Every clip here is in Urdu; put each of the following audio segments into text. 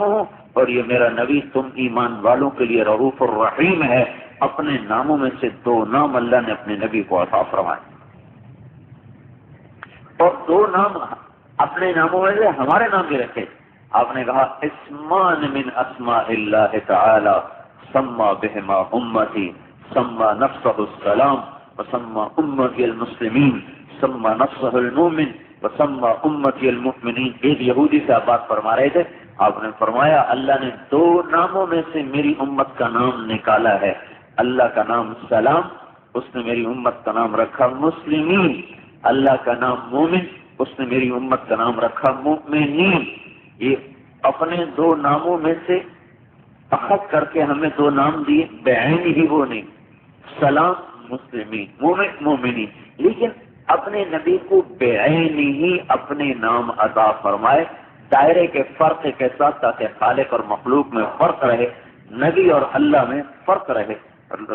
الرحیم ہوں اور یہ میرا نبی تم ایمان والوں کے لیے رؤوف الرحیم ہے۔ اپنے ناموں میں سے دو نام اللہ نے اپنے نبی کو عطا فرمائے، اور دو نام اپنے ناموں میں سے ہمارے نام بھی رکھے۔ آپ نے کہا اسمان من اسماء اللہ تعالی سما بہما امتی، سما نفسہ السلام وسما امتی المسلمین، سما نفسہ المؤمن وسما امتی المؤمنین۔ ایک یہودی سے آپ بات فرما رہے تھے، آپ نے فرمایا اللہ نے دو ناموں میں سے میری امت کا نام نکالا ہے، اللہ کا نام سلام، اس نے میری امت کا نام رکھا مسلمین، اللہ کا نام مومن، اس نے میری امت کا نام رکھا مؤمنین۔ یہ اپنے دو ناموں میں سے اخذ کر کے ہمیں دو نام دیے، بعین ہی وہ نہیں، سلام مسلمین، مومن مومنین، لیکن اپنے نبی کو بعین ہی اپنے نام عطا فرمائے، دائرے کے فرق کے ساتھ، تاکہ خالق اور مخلوق میں فرق رہے، نبی اور اللہ میں فرق رہے،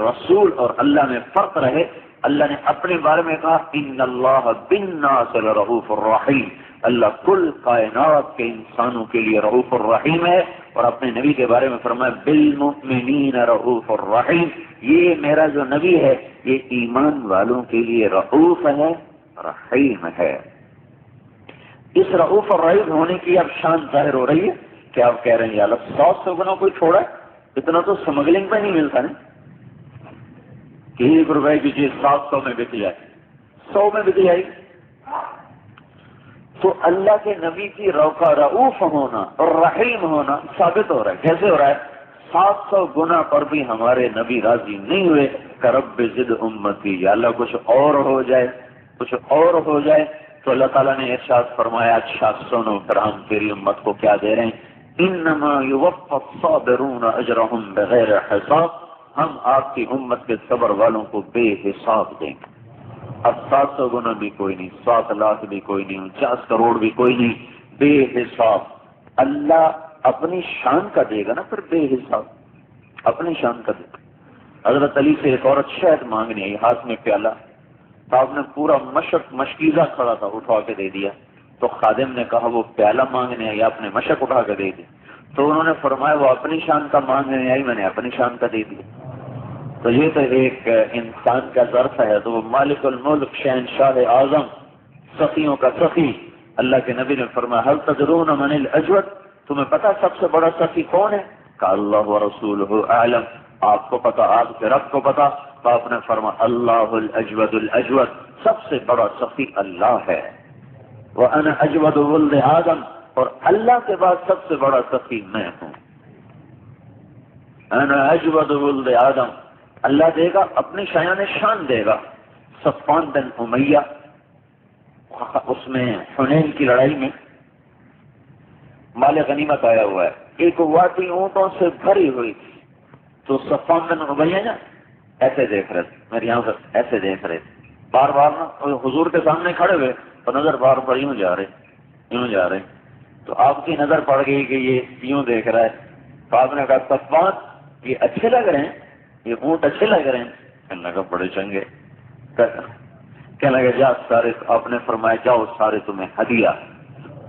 رسول اور اللہ میں فرق رہے۔ اللہ نے اپنے بارے میں کہا ان اللہ بالناس لرؤوف الرحیم، اللہ کل کائنات کے انسانوں کے لیے رؤوف الرحیم ہے، اور اپنے نبی کے بارے میں فرمایا بالمؤمنین رؤوف الرحیم، یہ میرا جو نبی ہے یہ ایمان والوں کے لیے رؤوف ہے، رحیم ہے۔ اس رؤوف الرحیم ہونے کی اب شان ظاہر ہو رہی ہے کہ آپ کہہ رہے ہیں یا اللہ 100 گنا کوئی چھوڑا ہے، اتنا تو سمگلنگ پہ نہیں ملتا نا کہ 1 روپے کی چیز 700 میں بک جائے، 100 میں بک جائے۔ تو اللہ کے نبی کی رؤوف ہونا اور رحیم ہونا ثابت ہو رہا ہے۔ کیسے ہو رہا ہے؟ 700 گنا پر بھی ہمارے نبی راضی نہیں ہوئے کہ رب زد امتی، یا اللہ کچھ اور ہو جائے، کچھ اور ہو جائے۔ تو اللہ تعالیٰ نے ارشاد فرمایا اچھا سنو پھر ہم تیری امت کو کیا دے رہے ہیں، انما یوفی الصابرون اجرهم بغیر حساب، ہم آپ کی امت کے صبر والوں کو بے حساب دیں گے۔ اب 700 گنا بھی کوئی نہیں، 7 لاکھ بھی کوئی نہیں، 50 کروڑ بھی کوئی نہیں، بے حساب۔ اللہ اپنی شان کا دے گا نا، پھر بے حساب اپنی شان کا دے گا۔ حضرت علی سے ایک عورت شہد مانگنے آئی، ہاتھ میں پیالہ، تو آپ نے پورا مشکیزہ کھڑا تھا اٹھا کے دے دیا۔ تو خادم نے کہا وہ پیالہ مانگنے آئی، آپ نے مشک اٹھا کے دے دی۔ تو انہوں نے فرمایا وہ اپنی شان کا مانگنے آئی، میں نے اپنی شان کا دے دیا۔ تو یہ تو ایک انسان کا ظرف ہے، تو وہ مالک الملک شہنشاہ اعظم سخیوں کا سخی، اللہ کے نبی نے فرمایا هل تدرون من الاجود، تمہیں پتا سب سے بڑا سخی کون ہے؟ کہ اللہ ورسولہ اعلم، آپ کو پتا، آپ کے رب کو پتا۔ تو آپ نے فرمایا اللہ الاجود الاجود، سب سے بڑا سخی اللہ ہے۔ وانا اجود ولد آدم، اور اللہ کے بعد سب سے بڑا سخی میں ہوں۔ انا اجود ولد آدم، اللہ دے گا اپنی شایان شان دے گا۔ صفوان بن امیہ، اس میں حنین کی لڑائی میں مال غنیمت آیا ہوا ہے، ایک وادی اونٹوں سے بھری ہوئی تھی۔ تو صفوان بن امیہ نا ایسے دیکھ رہے تھے، میرے یہاں پر ایسے دیکھ رہے تھے، بار بار نا حضور کے سامنے کھڑے ہوئے تو نظر بار بار یوں جا رہے، تو آپ کی نظر پڑ گئی کہ یہ یوں دیکھ رہا ہے۔ تو آپ نے کہا صفوان یہ اچھے لگ رہے ہیں، یہ اونٹ اچھے لگ رہے ہیں؟ کہنے لگا بڑے چنگے، کہنے لگے جا سارے، آپ نے فرمایا جاؤ سارے تمہیں ہدیہ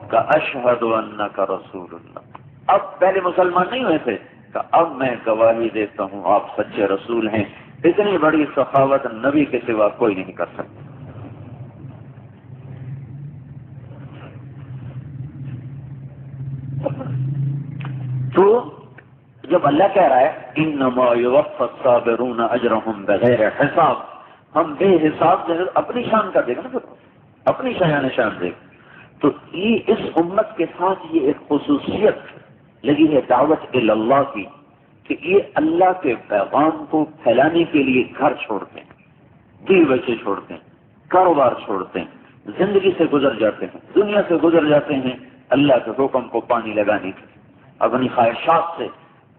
کا اشہد انک رسول اللہ۔ اب پہلے مسلمان نہیں ہوئے تھے، کہ اب میں گواہی دیتا ہوں آپ سچے رسول ہیں۔ اتنی بڑی سخاوت نبی کے سوا کوئی نہیں کر سکتا۔ تو جب اللہ کہہ رہا ہے انما یوفی الصابرون اجرهم بغیر حساب، ہم بے حساب دے، اپنی شان کا دے گا نا، اپنی شایان شان دے گا۔ تو یہ اس امت کے ساتھ یہ ایک خصوصیت لگی ہے دعوت اللہ کی، کہ یہ اللہ کے پیغام کو پھیلانے کے لیے گھر چھوڑتے ہیں، بیوی بچے چھوڑتے ہیں، کاروبار چھوڑتے ہیں، زندگی سے گزر جاتے ہیں، دنیا سے گزر جاتے ہیں، اللہ کے حکم کو پانی لگانے کے، اپنی خواہشات سے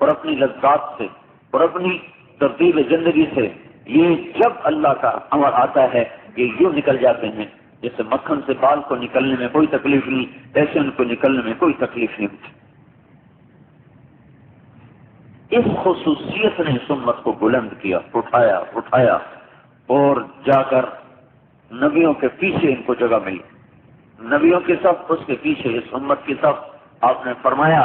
اور اپنی لذات سے اور اپنی ترتیب زندگی سے، یہ جب اللہ کا امر آتا ہے یہ یوں نکل جاتے ہیں جیسے مکھن سے بال کو نکلنے میں کوئی تکلیف نہیں، ایسے ان کو نکلنے میں کوئی تکلیف نہیں ہوتی۔ اس خصوصیت نے اس امت کو بلند کیا، اٹھایا اور جا کر نبیوں کے پیچھے ان کو جگہ ملی، نبیوں کی صف، اس کے پیچھے اس امت کی صف۔ آپ نے فرمایا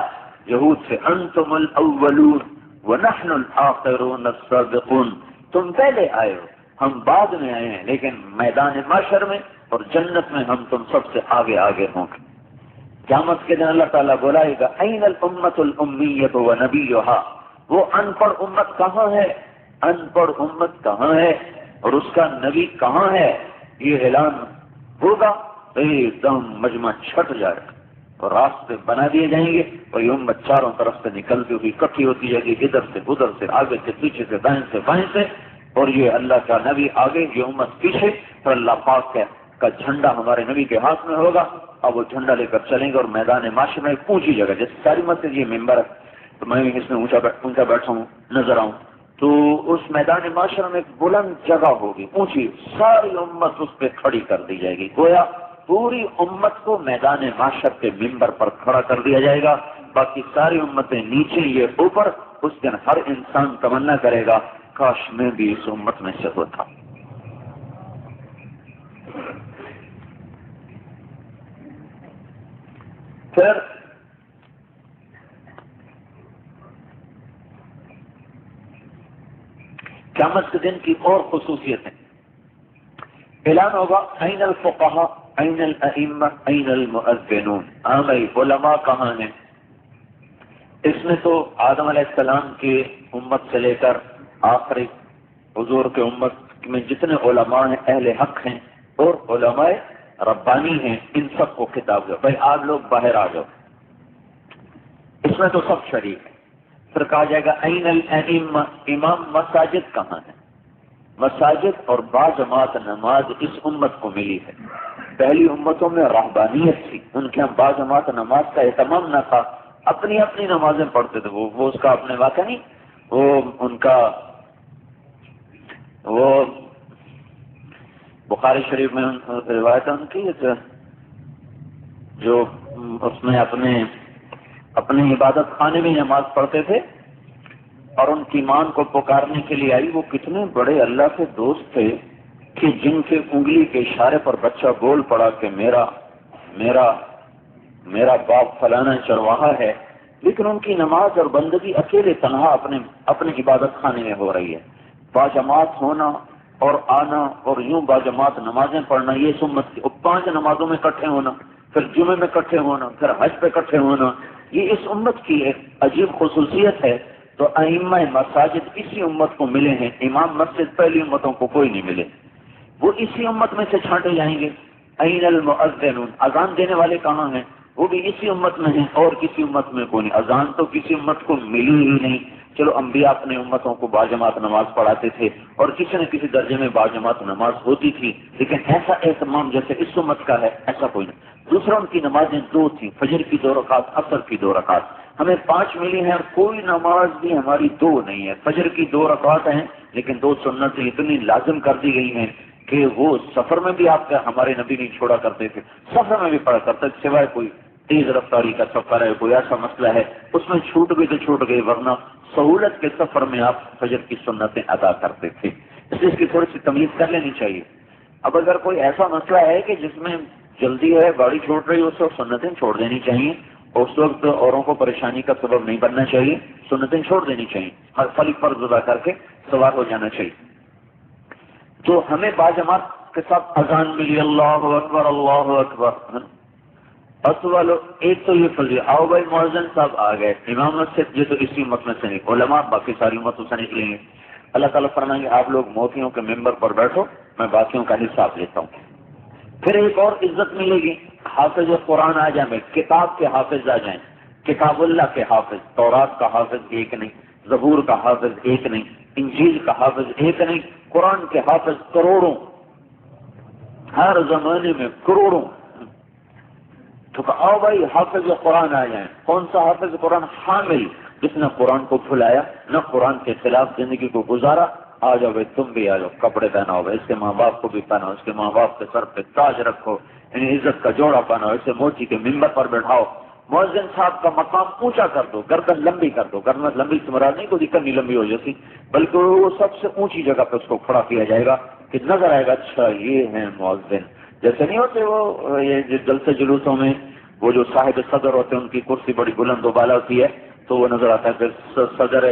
یہود سے انتم الاولون ونحن الاخرون السابقون، تم پہلے آئے ہو، ہم بعد میں آئے ہیں، لیکن میدان محشر میں اور جنت میں ہم تم سب سے آگے آگے ہوں گے۔ قیامت کے دن اللہ تعالیٰ بلائے گا این الامۃ الامیۃ ونبیھا، وہ ان پڑھ امت کہاں ہے، ان پڑھ امت کہاں ہے اور اس کا نبی کہاں ہے، یہ اعلان ہوگا، ایک دم مجمع چھٹ جائے گا اور راستے بنا دیے جائیں گے اور یہ امت چاروں طرف سے نکلتی ہوئی اکٹھی ہوتی جائے گی، ادھر سے ادھر سے، آگے سے پیچھے سے، دائیں سے بائیں سے، اور یہ اللہ کا نبی آگے، یہ امت پیچھے، اور اللہ پاک کا جھنڈا ہمارے نبی کے ہاتھ میں ہوگا، اب وہ جھنڈا لے کر چلیں گے اور میدان معاشر میں ایک اونچی جگہ، جیسے ساری مسجد یہ ممبر ہے تو میں اس میں اونچا بیٹھا ہوں نظر آؤں، تو اس میدان معاشر میں ایک بلند جگہ ہوگی اونچی، ساری امت اس پہ کھڑی کر دی جائے گی، گویا پوری امت کو میدان معاشر کے ممبر پر کھڑا کر دیا جائے گا، باقی ساری امتیں نیچے، یہ اوپر۔ اس دن ہر انسان تمنا کرے گا کاش میں بھی اس امت میں سے ہوتا۔ پھر قیامت کے دن کی اور خصوصیت ہے، اعلان ہوگا این الفقہاء این الائمہ این المؤذنون، بھائی علماء کہاں ہیں؟ اس میں تو آدم علیہ السلام کی امت سے لے کر آخری حضور کے امت میں جتنے علماء ہیں اہل حق ہیں اور علماء ربانی ہیں، ان سب کو خطاب دو، بھائی آپ لوگ باہر آ جاؤ، اس میں تو سب شریک ہیں۔ پھر کہا جائے گا این الائمہ، امام مساجد کہاں ہیں؟ مساجد اور باجماعت نماز اس امت کو ملی ہے، پہلی امتوں میں رہبانیت تھی، ان کے ہم باجماعت نماز کا اہتمام نہ تھا، اپنی اپنی نمازیں پڑھتے تھے، وہ اس کا اپنے واقع نہیں، وہ ان کا وہ بخاری شریف میں روایت ہے ان کی، جو اس میں اپنے عبادت خانے میں نماز پڑھتے تھے اور ان کی ایمان کو پکارنے کے لیے آئی، وہ کتنے بڑے اللہ کے دوست تھے کہ جن کے انگلی کے اشارے پر بچہ بول پڑا کہ میرا میرا میرا باپ فلانا چرواہا ہے، لیکن ان کی نماز اور بندگی اکیلے تنہا اپنے عبادت خانے میں ہو رہی ہے۔ باجماعت ہونا اور آنا اور یوں باجماعت نمازیں پڑھنا، یہ سنت کی 5 نمازوں میں اکٹھے ہونا، پھر جمعے میں اکٹھے ہونا، پھر حج پہ اکٹھے ہونا، یہ اس امت کی ایک عجیب خصوصیت ہے۔ تو ائمہ مساجد اسی امت کو ملے ہیں، امام مسجد پہلی امتوں کو کوئی نہیں ملے، وہ اسی امت میں سے چھانٹے جائیں گے۔ این المؤذنون، اذان دینے والے کہاں ہیں؟ وہ بھی اسی امت میں ہیں اور کسی امت میں کوئی نہیں، اذان تو کسی امت کو ملی ہی نہیں۔ چلو انبیاء اپنے امتوں کو باجماعت نماز پڑھاتے تھے اور کسی نہ کسی درجے میں باجماعت نماز ہوتی تھی، لیکن ایسا اہتمام جیسے اس امت کا ہے ایسا کوئی نہیں۔ دوسرا ان کی نمازیں 2 تھیں، فجر کی 2 رکعت، عصر کی 2 رکعت، ہمیں 5 ملی ہیں اور کوئی نماز بھی ہماری 2 نہیں ہے۔ فجر کی 2 رکعت ہیں لیکن 2 سنتیں اتنی لازم کر دی گئی ہیں کہ وہ سفر میں بھی آپ کا ہمارے نبی نہیں چھوڑا کرتے تھے، سفر میں بھی پڑھا کرتے تھے، سوائے کوئی تیز رفتاری کا سفر ہے، کوئی ایسا مسئلہ ہے، اس میں چھوٹ گئی تو چھوٹ گئی، ورنہ سہولت کے سفر میں آپ فجر کی سنتیں ادا کرتے تھے، اس لیے اس کی تھوڑی سی تمیز کر لینی چاہیے۔ اب اگر کوئی ایسا مسئلہ ہے کہ جس میں جلدی ہے، گاڑی چھوٹ رہی ہے، اس وقت سنتیں چھوڑ دینی چاہیے، اور اس وقت اوروں کو پریشانی کا سبب نہیں بننا چاہیے، سنتیں چھوڑ دینی چاہیے، ہر فریق پر ادا کر کے سوار ہو جانا چاہیے۔ تو ہمیں باجماعت کے ساتھ اذان ملی، اللہ اکبر اللہ اکبر، اصل ایک تو یہ فضیل، آؤ بھائی مؤذن صاحب آ گئے، امام مسجد یہ تو اسی امت میں سے نہیں، علماء باقی ساری امتوں سے نکلیں گے، اللہ تعالیٰ فرمائیں گے آپ لوگ موتیوں کے ممبر پر بیٹھو، میں باقیوں کا حساب لیتا ہوں۔ پھر ایک اور عزت ملے گی، حافظ قرآن آ جائیں، کتاب کے حافظ آ جائیں، کتاب اللہ کے حافظ، تورات کا حافظ ایک نہیں، زبور کا حافظ ایک نہیں، انجیل کا حافظ ایک نہیں، قرآن کے حافظ کروڑوں، ہر زمانے میں کروڑوں۔ تو آؤ بھائی حافظ قرآن آ جائیں، کون سا حافظ قرآن؟ حامل، جس نے قرآن کو پھلایا، نہ قرآن کے خلاف زندگی کو گزارا، آ جاؤ بھائی تم بھی آ جاؤ، کپڑے پہناؤ بھائی، اس کے ماں باپ کو بھی پہناؤ، اس کے ماں باپ کے سر پہ تاج رکھو، انہیں عزت کا جوڑا پہناؤ، اسے موچی کے ممبر پر بیٹھاؤ، مؤذن صاحب کا مقام اونچا کر دو، گردن لمبی کر دو، گردن لمبی سے مراد نہیں کوئی کرنی لمبی ہو جاتی، بلکہ وہ سب سے اونچی جگہ پہ اس کو کھڑا کیا جائے گا کہ نظر آئے گا اچھا یہ ہیں مؤذن، جیسے نہیں ہوتے وہ یہ جلسے جلوسوں میں وہ جو صاحب صدر ہوتے ہیں ان کی کرسی بڑی بلند و بالا ہوتی ہے، تو وہ نظر آتا ہے کہ صدر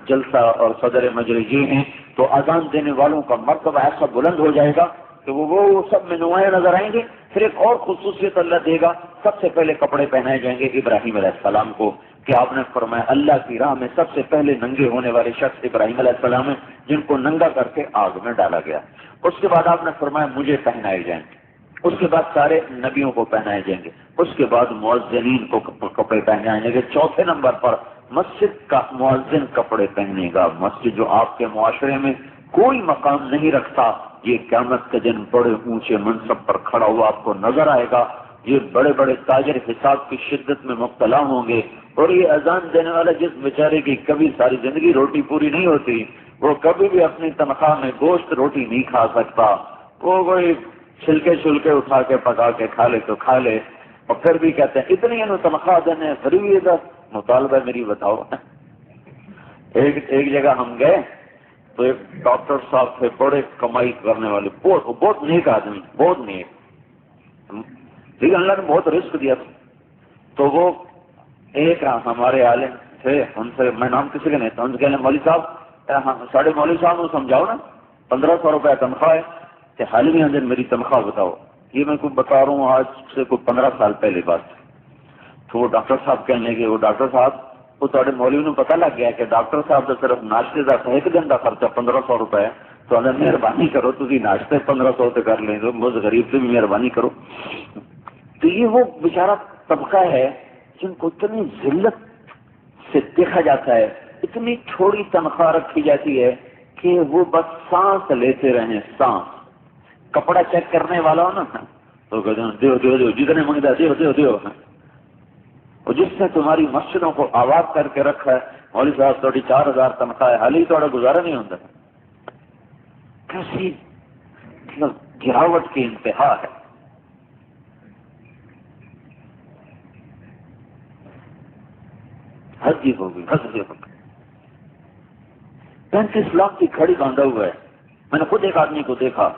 جلسہ اور صدر مجلس یہ ہیں، تو اذان دینے والوں کا مرتبہ ایسا بلند ہو جائے گا کہ وہ سب میں نمایاں نظر آئیں گے۔ پھر ایک اور خصوصیت اللہ دے گا، سب سے پہلے کپڑے پہنائے جائیں گے ابراہیم علیہ السلام کو، کہ آپ نے فرمایا اللہ کی راہ میں سب سے پہلے ننگے ہونے والے شخص ابراہیم علیہ السلام ہیں، جن کو ننگا کر کے آگ میں ڈالا گیا۔ اس کے بعد آپ نے فرمایا مجھے پہنائے جائیں گے، اس کے بعد سارے نبیوں کو پہنائے جائیں گے، اس کے بعد مؤذنین کو کپڑے پہنائے جائیں گے۔ چوتھے نمبر پر مسجد کا مؤذن کپڑے پہنے گا۔ مسجد جو آپ کے معاشرے میں کوئی مقام نہیں رکھتا، یہ قیامت کے دن بڑے اونچے منصب پر کھڑا ہوا آپ کو نظر آئے گا۔ یہ بڑے بڑے تاجر حساب کی شدت میں مبتلا ہوں گے، اور یہ اذان دینے والا جس بیچارے کی کبھی ساری زندگی روٹی پوری نہیں ہوتی، وہ کبھی بھی اپنی تنخواہ میں گوشت روٹی نہیں کھا سکتا، وہ کوئی چھلکے اٹھا کے پکا کے کھا لے تو کھا لے، اور پھر بھی کہتے ہیں اتنی انہوں تنخواہ دینے فری ادھر مطالبہ میری بتاؤ۔ ایک جگہ ہم گئے تو ایک ڈاکٹر صاحب تھے، بڑے کمائی کرنے والے، بہت نیک آدمی، بہت نیک، لیکن اللہ نے بہت رزق دیا تھا۔ تو وہ ایک ہمارے عالم تھے، ان سے میں نام کسی کا نہیں تھا، ان سے کہنے مولوی صاحب ساڑھے مولوی صاحب کو سمجھاؤ نا، 1500 روپے تنخواہ ہے کہ حال ہی اندر میری تنخواہ بتاؤ۔ یہ میں کو بتا رہا ہوں آج سے کوئی 15 سال پہلے بات۔ تو وہ ڈاکٹر صاحب کہنے لگے، وہ ڈاکٹر صاحب وہ تھوڑے مولوی نے پتہ لگ گیا کہ ڈاکٹر صاحب تو صرف ناشتے کا ایک دن کا خرچہ 1500 روپے ہے، تو اگر مہربانی کرو تھی ناشتے 1500 سے کر لیں، تو بہت غریب سے بھی مہربانی کرو۔ تو یہ وہ بیچارہ طبقہ ہے جن کو اتنی ذلت سے دیکھا جاتا ہے، اتنی تھوڑی تنخواہ رکھی جاتی ہے کہ وہ بس سانس لیتے رہیں، سانس۔ کپڑا چیک کرنے والا ہو نا تو کہتے ہیں دیو دیو دیو، جتنے منگتا دیو دیو دیو، اور جس نے تمہاری مسجدوں کو آباد کر کے رکھا ہے، مولوی صاحب تھوڑی 4000 تنخواہ ہے، حال ہی تھوڑا گزارا نہیں ہوتا۔ کیسی گراوٹ کی انتہا ہے۔ حد ہی ہوگی، حد ہی ہوگی۔ 35 لاکھ کی کھڑی باندھا ہوا ہے۔ میں نے خود ایک آدمی کو دیکھا،